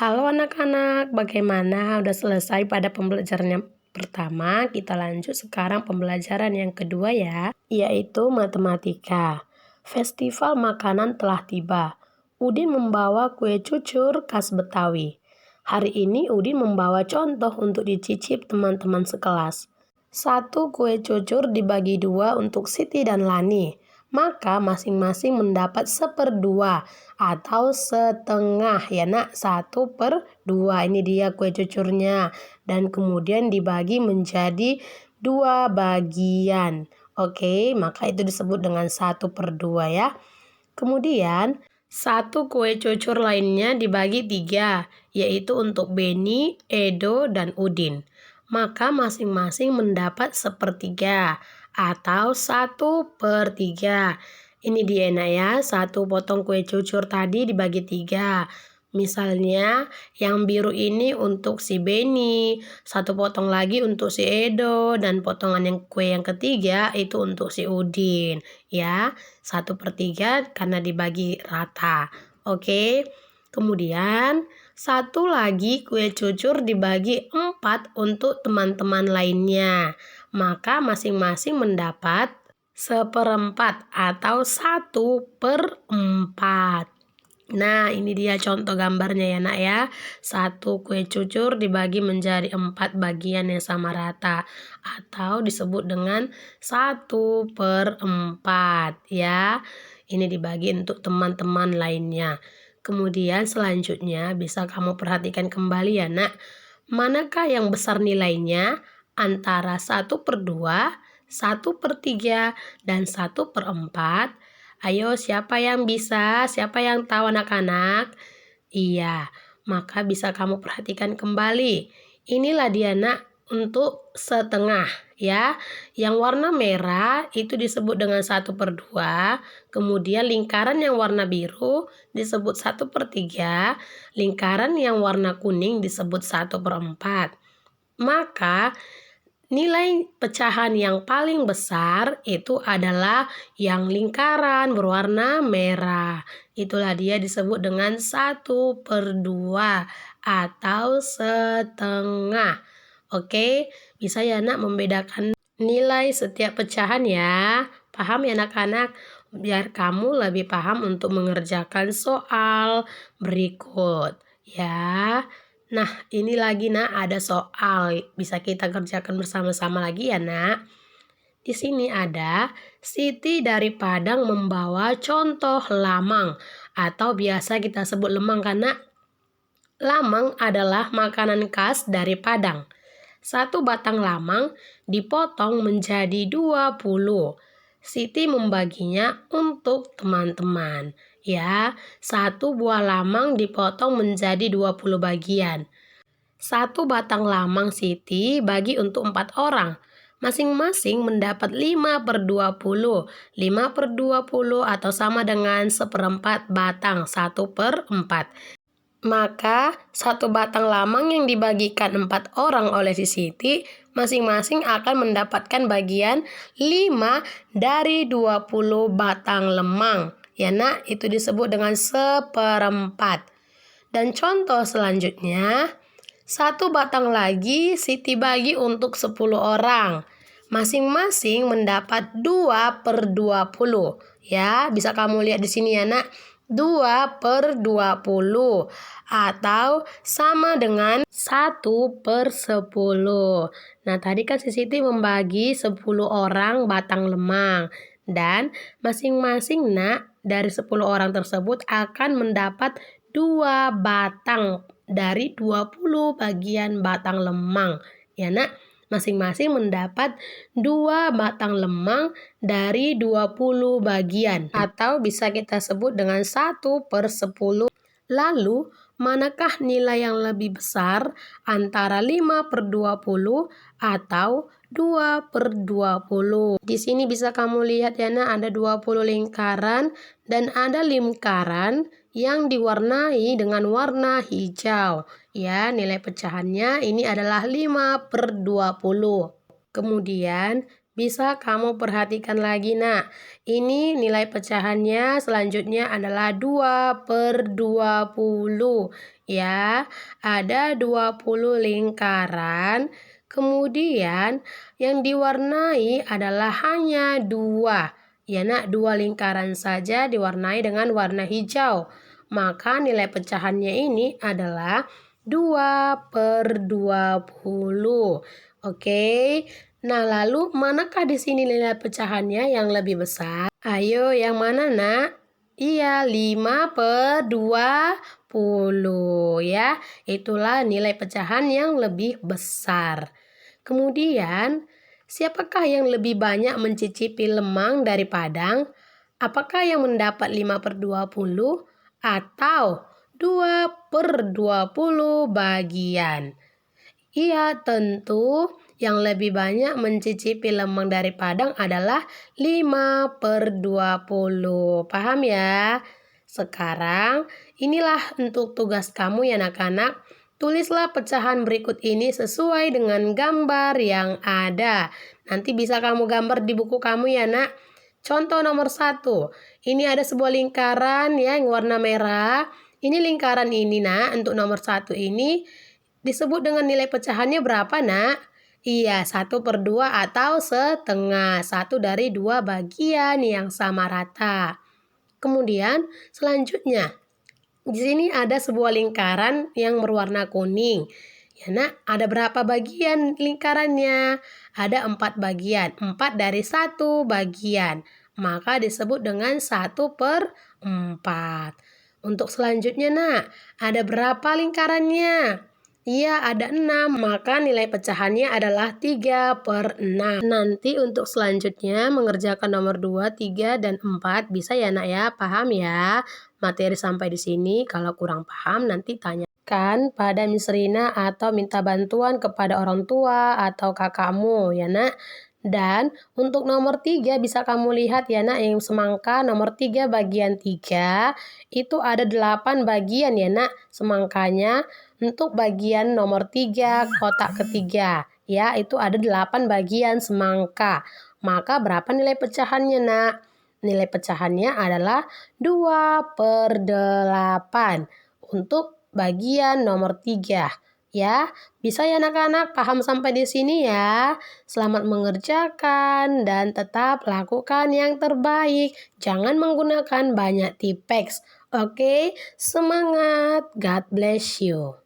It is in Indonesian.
Halo anak-anak, bagaimana? Udah selesai pada pembelajaran yang pertama? Kita lanjut sekarang pembelajaran yang kedua ya, yaitu matematika. Festival makanan telah tiba. Udin membawa kue cucur khas Betawi. Hari ini Udin membawa contoh untuk dicicip teman-teman sekelas. Satu kue cucur dibagi dua untuk Siti dan Lani. Maka masing-masing mendapat 1/2 atau setengah ya nak, 1/2. Ini dia kue cucurnya. Dan kemudian dibagi menjadi 2 bagian. Oke, maka itu disebut dengan 1/2 ya. Kemudian satu kue cucur lainnya dibagi 3, yaitu untuk Beni, Edo, dan Udin. Maka masing-masing mendapat 1/3 atau 1/3. Ini dia nak ya, satu potong kue cucur tadi dibagi 3. Misalnya yang biru ini untuk si Beni, satu potong lagi untuk si Edo, dan potongan yang kue yang ketiga itu untuk si Udin. Ya, 1/3 karena dibagi rata. Oke, kemudian satu lagi kue cucur dibagi 4 untuk teman-teman lainnya. Maka masing-masing mendapat 1/4 atau 1/4. Nah, ini dia contoh gambarnya ya nak ya. Satu kue cucur dibagi menjadi 4 bagian yang sama rata. Atau disebut dengan 1/4 ya. Ini dibagi untuk teman-teman lainnya. Kemudian selanjutnya bisa kamu perhatikan kembali ya nak. Manakah yang besar nilainya? Antara 1/2, 1/3, dan 1/4. Ayo, siapa yang bisa? Siapa yang tahu anak-anak? Iya, maka bisa kamu perhatikan kembali. Inilah dia nak untuk setengah ya. Yang warna merah itu disebut dengan 1/2. Kemudian lingkaran yang warna biru disebut 1/3. Lingkaran yang warna kuning disebut 1/4. Maka nilai pecahan yang paling besar itu adalah yang lingkaran berwarna merah. Itulah dia disebut dengan 1/2 atau setengah. Oke, bisa ya nak membedakan nilai setiap pecahan ya. Paham ya anak-anak? Biar kamu lebih paham untuk mengerjakan soal berikut ya. Nah, ini lagi nak ada soal, bisa kita kerjakan bersama-sama lagi ya nak. Di sini ada Siti dari Padang membawa contoh lamang atau biasa kita sebut lemang karena lamang adalah makanan khas dari Padang. Satu batang lamang dipotong menjadi 20. Siti membaginya untuk teman-teman. Ya, satu buah lamang dipotong menjadi 20 bagian. Satu batang lamang Siti bagi untuk 4 orang. Masing-masing mendapat 5/20. 5/20 atau sama dengan 1/4 batang, 1/4. Maka satu batang lamang yang dibagikan 4 orang oleh si Siti, masing-masing akan mendapatkan bagian 5 dari 20 batang lemang. Ya nak, itu disebut dengan 1/4. Dan contoh selanjutnya, satu batang lagi Siti bagi untuk 10 orang. Masing-masing mendapat 2/20. Ya, bisa kamu lihat di sini ya nak. 2/20 atau sama dengan 1/10. Nah, tadi kan si Siti membagi 10 orang batang lemang dan masing-masing nak dari 10 orang tersebut akan mendapat 2 batang dari 20 bagian batang lemang. Ya nak, masing-masing mendapat 2 batang lemang dari 20 bagian atau bisa kita sebut dengan 1/10. Lalu, manakah nilai yang lebih besar antara 5/20 atau 2/20? Di sini bisa kamu lihat ya nak, ada 20 lingkaran dan ada lingkaran yang diwarnai dengan warna hijau. Ya, nilai pecahannya ini adalah 5/20. Kemudian bisa kamu perhatikan lagi nak. Ini nilai pecahannya selanjutnya adalah 2/20. Ya, ada 20 lingkaran. Kemudian yang diwarnai adalah hanya 2. Ya nak, 2 lingkaran saja diwarnai dengan warna hijau. Maka nilai pecahannya ini adalah 2/20. Oke. Nah, lalu manakah di sini nilai pecahannya yang lebih besar? Ayo, yang mana, Nak? Iya, 5/20 ya. Itulah nilai pecahan yang lebih besar. Kemudian, siapakah yang lebih banyak mencicipi lemang dari Padang? Apakah yang mendapat 5/20 atau 2/20 bagian? Iya, tentu yang lebih banyak mencicipi lemang dari Padang adalah 5/20. Paham ya? Sekarang, inilah untuk tugas kamu ya anak-anak. Tulislah pecahan berikut ini sesuai dengan gambar yang ada. Nanti bisa kamu gambar di buku kamu ya nak. Contoh nomor 1. Ini ada sebuah lingkaran ya yang warna merah. Ini lingkaran ini nak, untuk nomor 1 ini disebut dengan nilai pecahannya berapa nak? Iya, 1/2 atau setengah. 1 dari 2 bagian yang sama rata. Kemudian selanjutnya, di sini ada sebuah lingkaran yang berwarna kuning. Ya nak, ada berapa bagian lingkarannya? Ada 4 bagian. 4 dari 1 bagian. Maka disebut dengan 1/4. Untuk selanjutnya nak, ada berapa lingkarannya? Iya, ada 6, maka nilai pecahannya adalah 3/6. Nanti untuk selanjutnya mengerjakan nomor 2, 3, dan 4 bisa ya nak ya, paham ya? Materi sampai di sini, kalau kurang paham nanti tanyakan pada Miss Rina atau minta bantuan kepada orang tua atau kakakmu ya nak. Dan untuk nomor 3 bisa kamu lihat ya nak, yang semangka nomor 3 bagian 3 itu ada 8 bagian ya nak semangkanya. Untuk bagian nomor 3 kotak ketiga ya itu ada 8 bagian semangka. Maka berapa nilai pecahannya nak? Nilai pecahannya adalah 2/8 untuk bagian nomor 3. Ya, bisa ya anak-anak paham sampai di sini ya. Selamat mengerjakan dan tetap lakukan yang terbaik. Jangan menggunakan banyak tipex. Oke, semangat. God bless you.